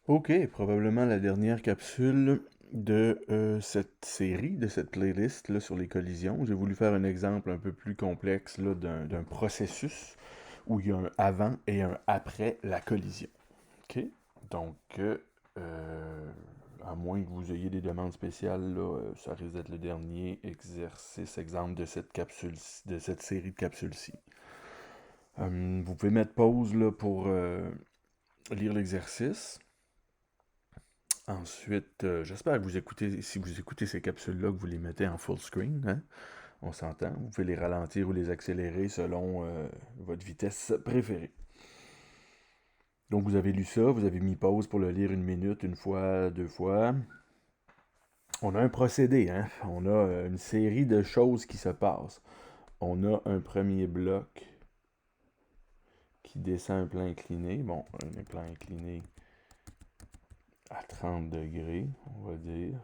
Ok, probablement la dernière capsule de cette série, de cette playlist là, sur les collisions. J'ai voulu faire un exemple un peu plus complexe là, d'un processus où il y a un avant et un après la collision. Ok? Donc, euh, à moins que vous ayez des demandes spéciales, là, ça risque d'être le dernier exercice, exemple de cette capsule, de cette série de capsules-ci. Vous pouvez mettre pause là, pour lire l'exercice. Ensuite, j'espère que vous écoutez, si vous écoutez ces capsules-là, que vous les mettez en full screen, hein? On s'entend. Vous pouvez les ralentir ou les accélérer selon votre vitesse préférée. Donc vous avez lu ça, vous avez mis pause pour le lire une minute, une fois, deux fois. On a un procédé, hein? On a une série de choses qui se passent. On a un premier bloc qui descend un plan incliné. Bon, un plan incliné à 30 degrés, on va dire.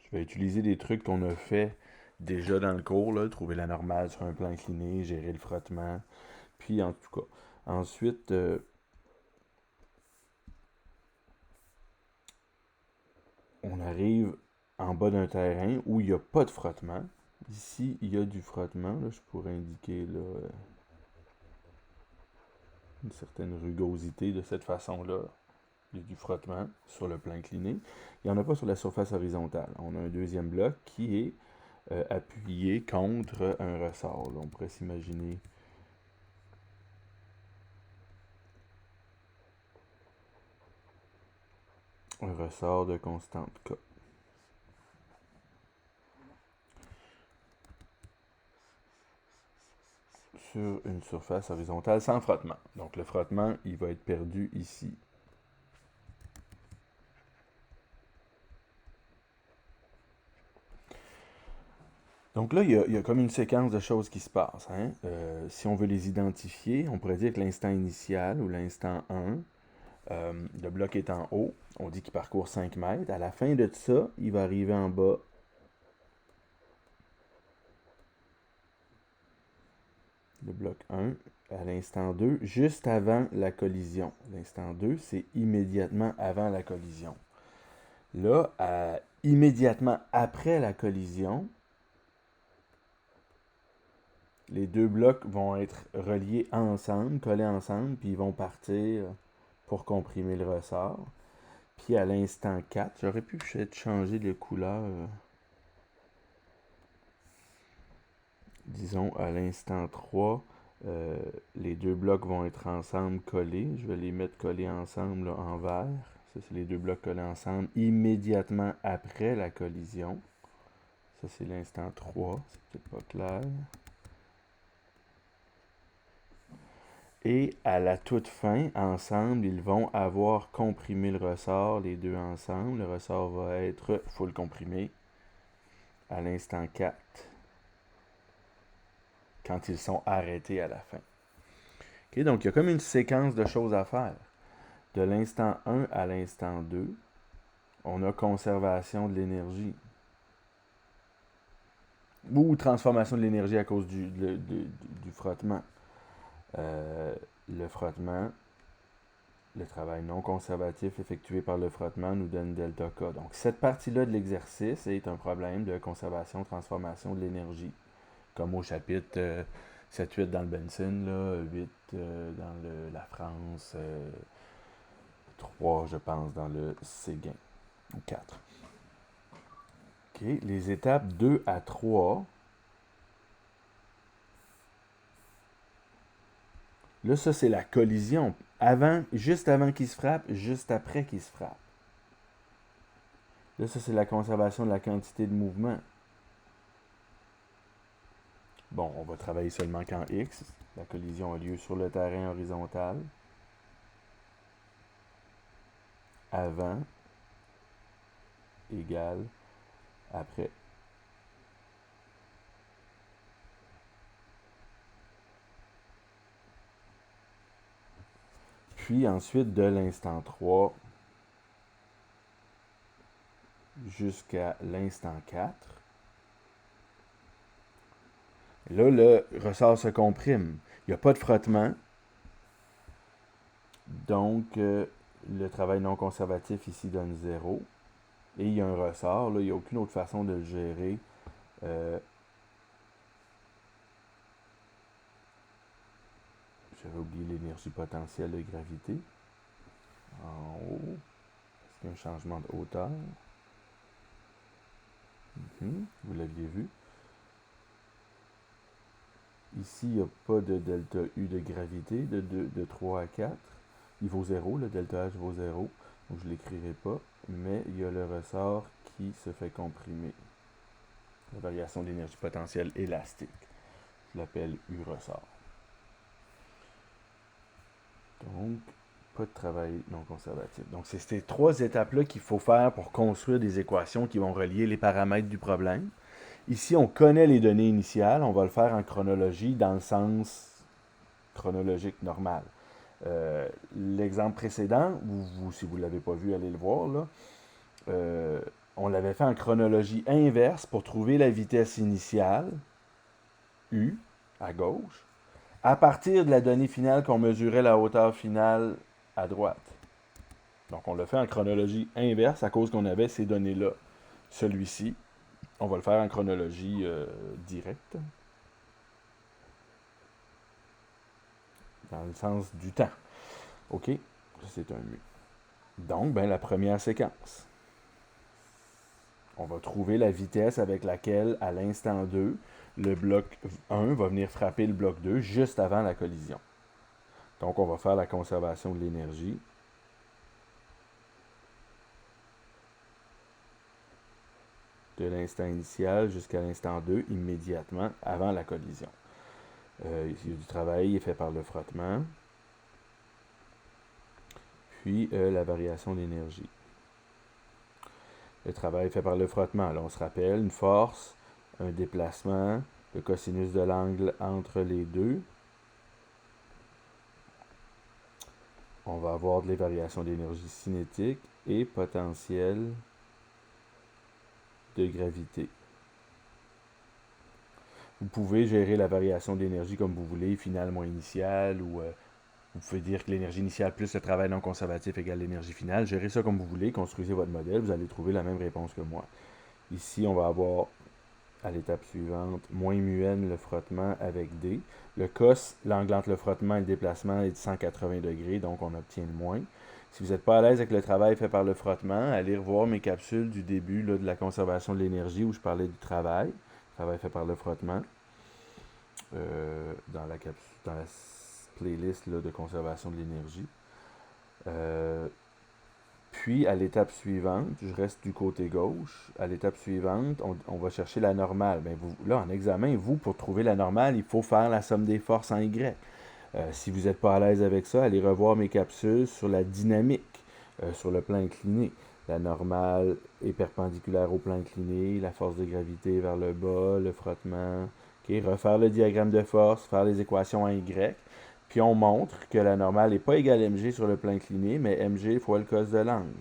Je vais utiliser des trucs qu'on a fait déjà dans le cours, là, trouver la normale sur un plan incliné, gérer le frottement. Puis en tout cas, ensuite, on arrive en bas d'un terrain où il n'y a pas de frottement. Ici, il y a du frottement. Là, je pourrais indiquer là, une certaine rugosité de cette façon-là. Il y a du frottement sur le plan incliné. Il n'y en a pas sur la surface horizontale. On a un deuxième bloc qui est appuyé contre un ressort. Là, on pourrait s'imaginer un ressort de constante K sur une surface horizontale sans frottement. Donc le frottement, il va être perdu ici. Donc là, il y a comme une séquence de choses qui se passent, hein. Si on veut les identifier, on pourrait dire que l'instant initial ou l'instant 1, le bloc est en haut, on dit qu'il parcourt 5 mètres. À la fin de ça, il va arriver en bas, le bloc 1, à l'instant 2, juste avant la collision. L'instant 2, c'est immédiatement avant la collision. Là, immédiatement après la collision, les deux blocs vont être reliés ensemble, collés ensemble, puis ils vont partir pour comprimer le ressort. Puis à l'instant 4, j'aurais pu peut-être changer de couleur. Disons à l'instant 3, les deux blocs vont être ensemble collés. Je vais les mettre collés ensemble là, en vert. Ça, c'est les deux blocs collés ensemble immédiatement après la collision. Ça, c'est l'instant 3. C'est peut-être pas clair. Et à la toute fin, ensemble, ils vont avoir comprimé le ressort, les deux ensemble. Le ressort va être full comprimé à l'instant 4, quand ils sont arrêtés à la fin. Ok, donc il y a comme une séquence de choses à faire. De l'instant 1 à l'instant 2, on a conservation de l'énergie. Ou transformation de l'énergie à cause du frottement. Le frottement, le travail non conservatif effectué par le frottement nous donne delta K. Donc cette partie-là de l'exercice est un problème de conservation-transformation de l'énergie. Comme au chapitre 7-8 dans le Benson, là, 8 dans la France, 3 je pense dans le Séguin, ou 4. OK, les étapes 2 à 3. Là, ça, c'est la collision. Avant, juste avant qu'il se frappe, juste après qu'il se frappe. Là, ça, c'est la conservation de la quantité de mouvement. Bon, on va travailler seulement quand X. La collision a lieu sur le terrain horizontal. Avant égale après. Puis ensuite, de l'instant 3 jusqu'à l'instant 4. Là, le ressort se comprime. Il n'y a pas de frottement. Donc, le travail non conservatif ici donne 0. Et il y a un ressort. Là, il n'y a aucune autre façon de le gérer. J'avais oublié l'énergie potentielle de gravité. En haut, est-ce qu'il y a un changement de hauteur? Vous l'aviez vu. Ici, il n'y a pas de delta U de gravité de 3 à 4. Il vaut 0, le delta H vaut 0. Donc je ne l'écrirai pas. Mais il y a le ressort qui se fait comprimer. La variation d'énergie potentielle élastique. Je l'appelle U ressort. Donc, pas de travail non conservatif. Donc, c'est ces 3 étapes-là qu'il faut faire pour construire des équations qui vont relier les paramètres du problème. Ici, on connaît les données initiales. On va le faire en chronologie dans le sens chronologique normal. L'exemple précédent, si vous ne l'avez pas vu, allez le voir, là. On l'avait fait en chronologie inverse pour trouver la vitesse initiale, U, à gauche, à partir de la donnée finale qu'on mesurait la hauteur finale à droite. Donc, on l'a fait en chronologie inverse à cause qu'on avait ces données-là. Celui-ci, on va le faire en chronologie directe, dans le sens du temps. OK? Ça, c'est un mu. Donc, la première séquence. On va trouver la vitesse avec laquelle, à l'instant 2, le bloc 1 va venir frapper le bloc 2 juste avant la collision. Donc, on va faire la conservation de l'énergie. De l'instant initial jusqu'à l'instant 2, immédiatement avant la collision. Il y a du travail fait par le frottement. Puis, la variation d'énergie. Le travail fait par le frottement. Là, on se rappelle, une force, un déplacement, le cosinus de l'angle entre les deux. On va avoir des variations d'énergie cinétique et potentielle de gravité. Vous pouvez gérer la variation d'énergie comme vous voulez, finale moins initiale, ou vous pouvez dire que l'énergie initiale plus le travail non conservatif égale l'énergie finale. Gérez ça comme vous voulez, construisez votre modèle, vous allez trouver la même réponse que moi. Ici, on va avoir, à l'étape suivante, moins mu n le frottement avec D. Le cos, l'angle entre le frottement et le déplacement est de 180 degrés, donc on obtient le moins. Si vous n'êtes pas à l'aise avec le travail fait par le frottement, allez revoir mes capsules du début là, de la conservation de l'énergie où je parlais du travail fait par le frottement, dans la playlist là, de conservation de l'énergie. Puis, à l'étape suivante, je reste du côté gauche. À l'étape suivante, on va chercher la normale. Là, en examen, pour trouver la normale, il faut faire la somme des forces en Y. Si vous n'êtes pas à l'aise avec ça, allez revoir mes capsules sur la dynamique, sur le plan incliné. La normale est perpendiculaire au plan incliné, la force de gravité vers le bas, le frottement. Refaire le diagramme de force, faire les équations en Y. Puis on montre que la normale n'est pas égale à mg sur le plan incliné, mais mg fois le cos de l'angle.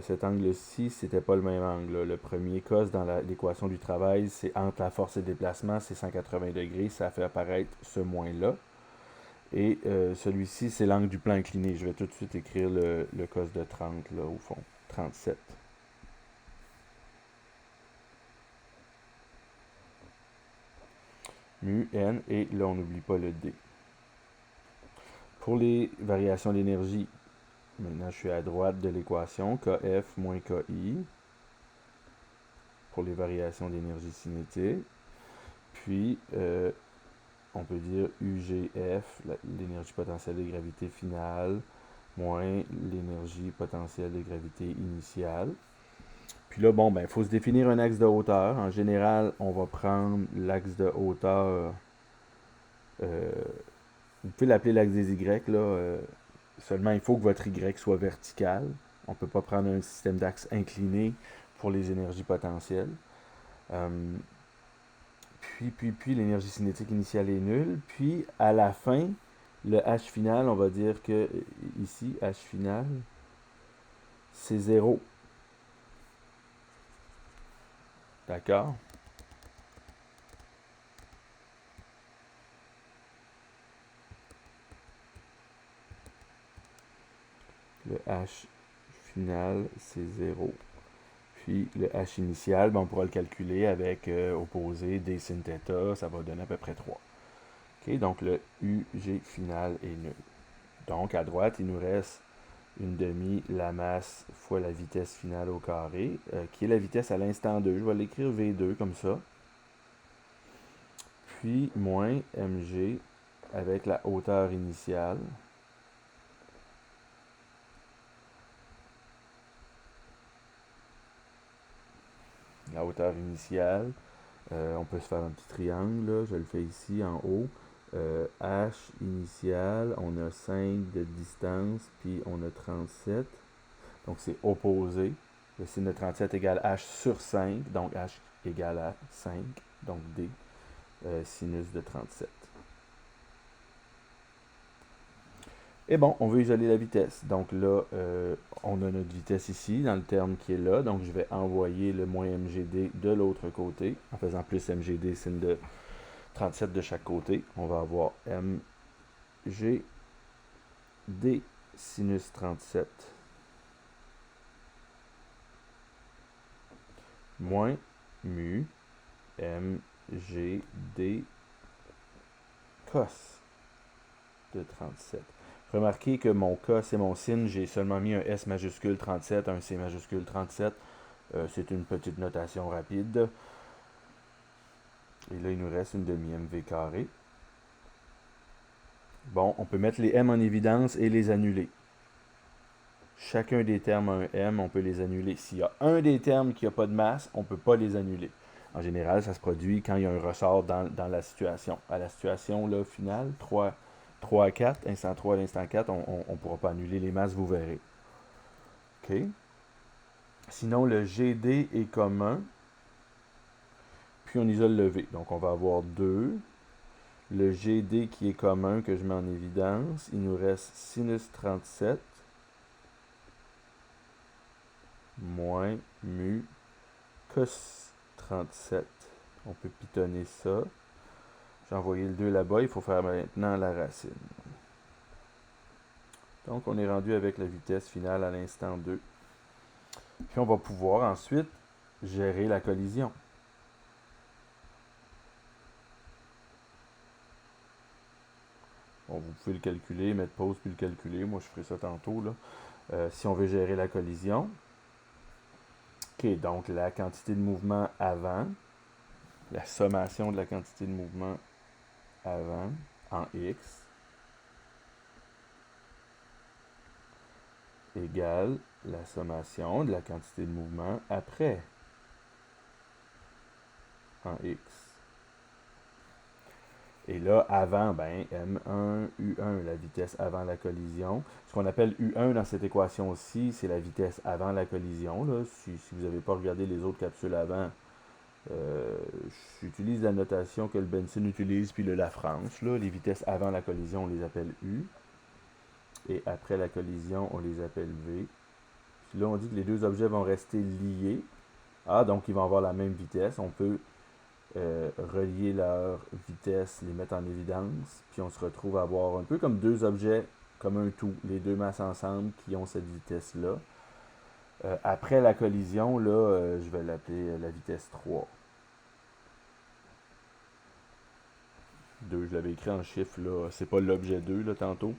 Cet angle-ci, c'était pas le même angle. Là. Le premier cos dans l'équation du travail, c'est entre la force et le déplacement, c'est 180 degrés. Ça fait apparaître ce moins-là. Et celui-ci, c'est l'angle du plan incliné. Je vais tout de suite écrire le cos de 30, là, au fond. 37. Mu, n, et là, on n'oublie pas le d. Pour les variations d'énergie, maintenant, je suis à droite de l'équation, Kf moins Ki, pour les variations d'énergie cinétique. Puis, on peut dire UGF, l'énergie potentielle de gravité finale, moins l'énergie potentielle de gravité initiale. Puis là, il faut se définir un axe de hauteur. En général, on va prendre l'axe de hauteur, vous pouvez l'appeler l'axe des Y, là, seulement il faut que votre Y soit vertical. On ne peut pas prendre un système d'axe incliné pour les énergies potentielles. Puis l'énergie cinétique initiale est nulle. Puis, à la fin, le H final, on va dire que ici, H final, c'est 0. D'accord? Le h final, c'est 0. Puis le h initial, ben, on pourra le calculer avec opposé d sin θ, ça va donner à peu près 3. OK, donc le UG final est nul. Donc à droite, il nous reste une demi la masse fois la vitesse finale au carré, qui est la vitesse à l'instant 2. Je vais l'écrire V2 comme ça. Puis moins mg avec la hauteur initiale. La hauteur initiale, on peut se faire un petit triangle, là. Je le fais ici en haut. H initial, on a 5 de distance, puis on a 37. Donc c'est opposé. Le signe de 37 égale H sur 5, donc H égale à 5, donc D, sinus de 37. Et bon, on veut isoler la vitesse. Donc là, on a notre vitesse ici, dans le terme qui est là. Donc je vais envoyer le moins mgd de l'autre côté, en faisant plus mgd sin de 37 de chaque côté. On va avoir mgd sinus 37 moins mu mgd cos de 37. Remarquez que mon cos c'est mon sin, j'ai seulement mis un S majuscule 37, un C majuscule 37. C'est une petite notation rapide. Et là, il nous reste une demi-mv carré. Bon, on peut mettre les m en évidence et les annuler. Chacun des termes a un m, on peut les annuler. S'il y a un des termes qui n'a pas de masse, on ne peut pas les annuler. En général, ça se produit quand il y a un ressort dans la situation. À la situation là, finale, 3 à 4, instant 3 à l'instant 4, on ne pourra pas annuler les masses, vous verrez. OK. Sinon, le GD est commun, puis on isole le V. Donc, on va avoir 2. Le GD qui est commun, que je mets en évidence, il nous reste sinus 37 moins mu cos 37. On peut pitonner ça. J'ai envoyé le 2 là-bas, il faut faire maintenant la racine. Donc, on est rendu avec la vitesse finale à l'instant 2. Puis, on va pouvoir ensuite gérer la collision. Bon, vous pouvez le calculer, mettre pause puis le calculer. Moi, je ferai ça tantôt, là. Si on veut gérer la collision. OK, donc la quantité de mouvement avant, la sommation de la quantité de mouvement avant en X égale la sommation de la quantité de mouvement après en X. Et là, avant, ben, M1, U1, la vitesse avant la collision. Ce qu'on appelle U1 dans cette équation-ci, c'est la vitesse avant la collision. Là. Si vous n'avez pas regardé les autres capsules avant, j'utilise la notation que le Benson utilise, puis le Lafrance. Là. Les vitesses avant la collision, on les appelle U. Et après la collision, on les appelle V. Puis là, on dit que les deux objets vont rester liés. Ah, donc ils vont avoir la même vitesse. On peut relier leur vitesse, les mettre en évidence, puis on se retrouve à avoir un peu comme deux objets, comme un tout, les deux masses ensemble qui ont cette vitesse-là. Après la collision, là, je vais l'appeler la vitesse 3. 2, je l'avais écrit en chiffres, là, c'est pas l'objet 2, là, tantôt.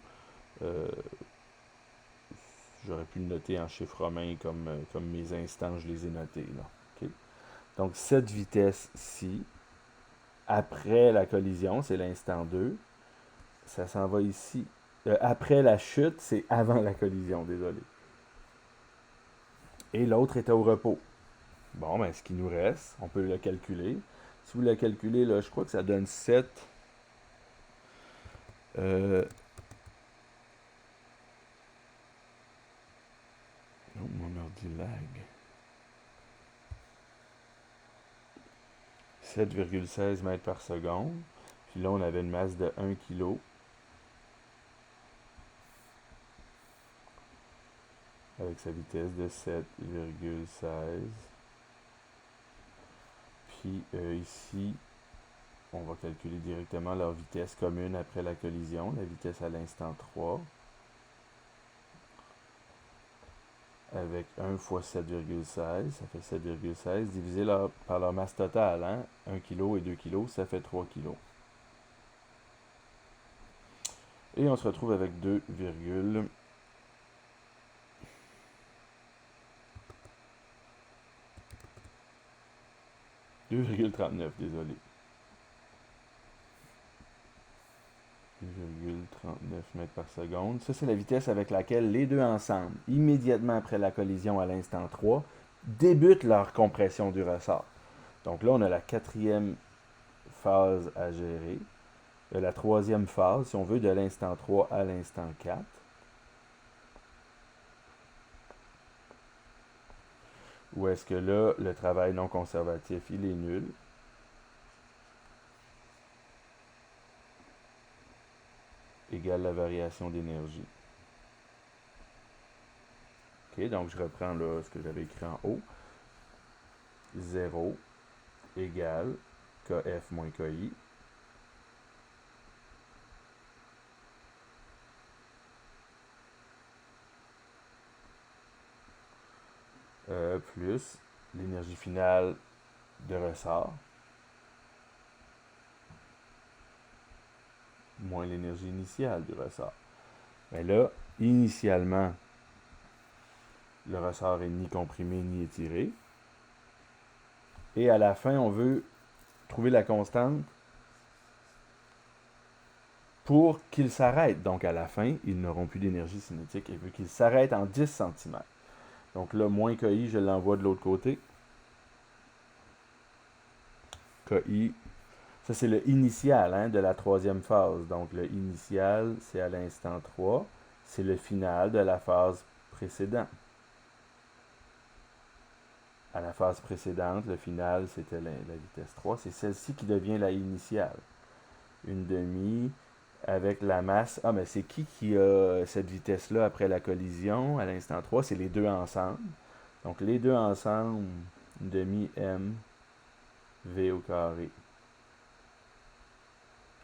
J'aurais pu le noter en chiffres romains comme mes instants, je les ai notés, là. Okay? Donc, cette vitesse-ci, après la collision, c'est l'instant 2. Ça s'en va ici. Après la chute, c'est avant la collision, désolé. Et l'autre était au repos. Bon, ben, ce qui nous reste, on peut le calculer. Si vous le calculez, là, je crois que ça donne 7. Oh, mon ordi lag. 7,16 mètres par seconde. Puis là, on avait une masse de 1 kg. Avec sa vitesse de 7,16. Puis ici, on va calculer directement leur vitesse commune après la collision, la vitesse à l'instant 3. avec 1 fois 7,16, ça fait 7,16, divisé par leur masse totale, hein? 1 kg et 2 kg, ça fait 3 kg. Et on se retrouve avec 2,39, désolé. 2,39 mètres par seconde. Ça, c'est la vitesse avec laquelle les deux ensemble, immédiatement après la collision à l'instant 3, débutent leur compression du ressort. Donc là, on a la quatrième phase à gérer. La troisième phase, si on veut, de l'instant 3 à l'instant 4. Où est-ce que là, le travail non conservatif, il est nul. Égale la variation d'énergie. OK, donc je reprends là ce que j'avais écrit en haut. 0 égale KF moins KI. Plus l'énergie finale de ressort moins l'énergie initiale du ressort. Mais là, initialement, le ressort est ni comprimé ni étiré. Et à la fin, on veut trouver la constante pour qu'il s'arrête. Donc à la fin, ils n'auront plus d'énergie cinétique et veut qu'il s'arrête en 10 cm. Donc là, moins KI, je l'envoie de l'autre côté. KI, ça c'est le initial hein, de la troisième phase. Donc le initial, c'est à l'instant 3. C'est le final de la phase précédente. À la phase précédente, le final, c'était la vitesse 3. C'est celle-ci qui devient la initiale. Une demi avec la masse. Ah, mais c'est qui a cette vitesse-là après la collision à l'instant 3? C'est les deux ensemble. Donc les deux ensemble, une demi m v au carré.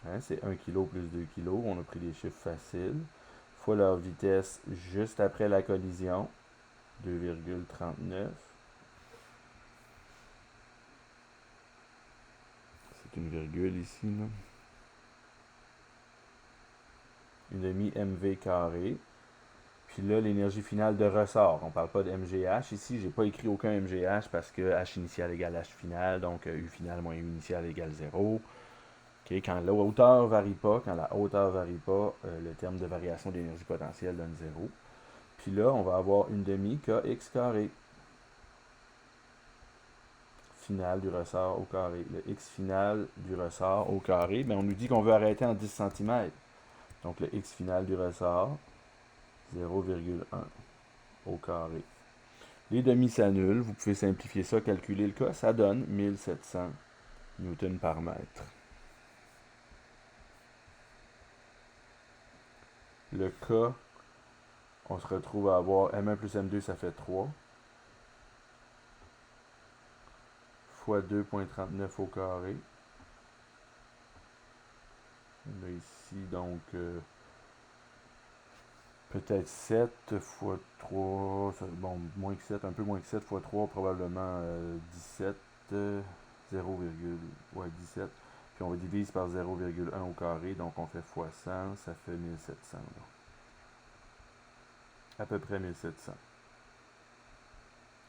Hein, c'est 1 kg plus 2 kg. On a pris des chiffres faciles. Fois leur vitesse juste après la collision. 2,39. C'est une virgule ici, là. Une demi mv carré. Puis là, l'énergie finale de ressort. On ne parle pas de MGH. Ici, j'ai pas écrit aucun MGH parce que H initial égale H final. Donc, U final moins U initial égale 0. Okay, quand la hauteur varie pas, le terme de variation d'énergie potentielle donne 0. Puis là, on va avoir une demi kx carré. Final du ressort au carré. Le x final du ressort au carré, mais on nous dit qu'on veut arrêter en 10 cm. Donc le x final du ressort, 0,1 au carré. Les demi s'annulent. Vous pouvez simplifier ça, calculer le cas. Ça donne 1700 newtons par mètre. Le cas, on se retrouve à avoir M1 plus M2, ça fait 3. Fois 2,39 au carré. Là, ici, donc, peut-être 7 fois 3, bon, moins que 7, un peu moins que 7 fois 3, probablement 17, 0, ouais, 17. Puis on divise par 0,1 au carré, donc on fait fois 100, ça fait 1700. Là. À peu près 1700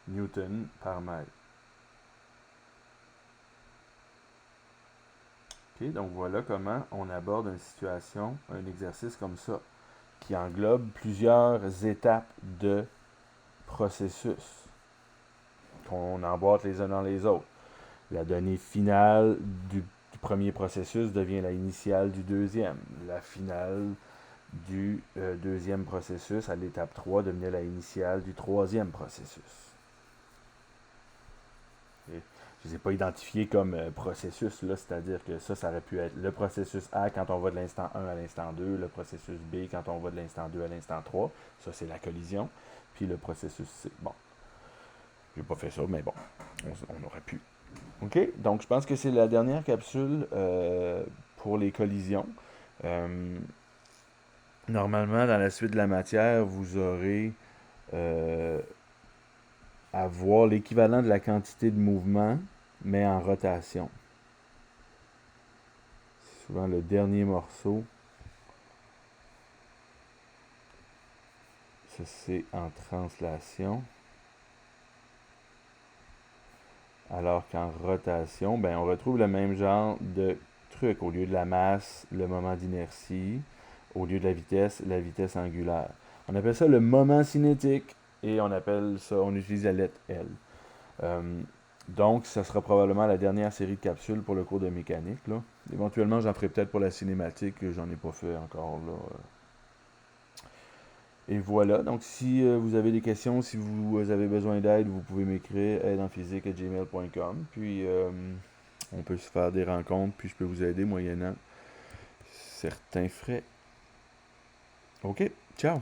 newton par mètre. Ok, donc voilà comment on aborde une situation, un exercice comme ça, qui englobe plusieurs étapes de processus, qu'on emboîte les uns dans les autres. La donnée finale du premier processus devient la initiale du deuxième. La finale du deuxième processus à l'étape 3 devenait la initiale du troisième processus. Et je ne les ai pas identifiés comme processus, là, c'est-à-dire que ça aurait pu être le processus A quand on va de l'instant 1 à l'instant 2, le processus B quand on va de l'instant 2 à l'instant 3, ça c'est la collision, puis le processus C. Bon, j'ai pas fait ça, mais bon, on aurait pu. OK, donc je pense que c'est la dernière capsule pour les collisions. Normalement, dans la suite de la matière, vous aurez avoir l'équivalent de la quantité de mouvement, mais en rotation. C'est souvent le dernier morceau. Ça, c'est en translation. Alors qu'en rotation, ben, on retrouve le même genre de truc. Au lieu de la masse, le moment d'inertie. Au lieu de la vitesse angulaire. On appelle ça le moment cinétique et on utilise la lettre L. Euh, donc, ça sera probablement la dernière série de capsules pour le cours de mécanique. Là. Éventuellement, j'en ferai peut-être pour la cinématique, j'en ai pas fait encore là. Et voilà, donc si vous avez des questions, si vous avez besoin d'aide, vous pouvez m'écrire aidenphysique@gmail.com. Puis on peut se faire des rencontres, puis je peux vous aider moyennant certains frais. Ok, ciao!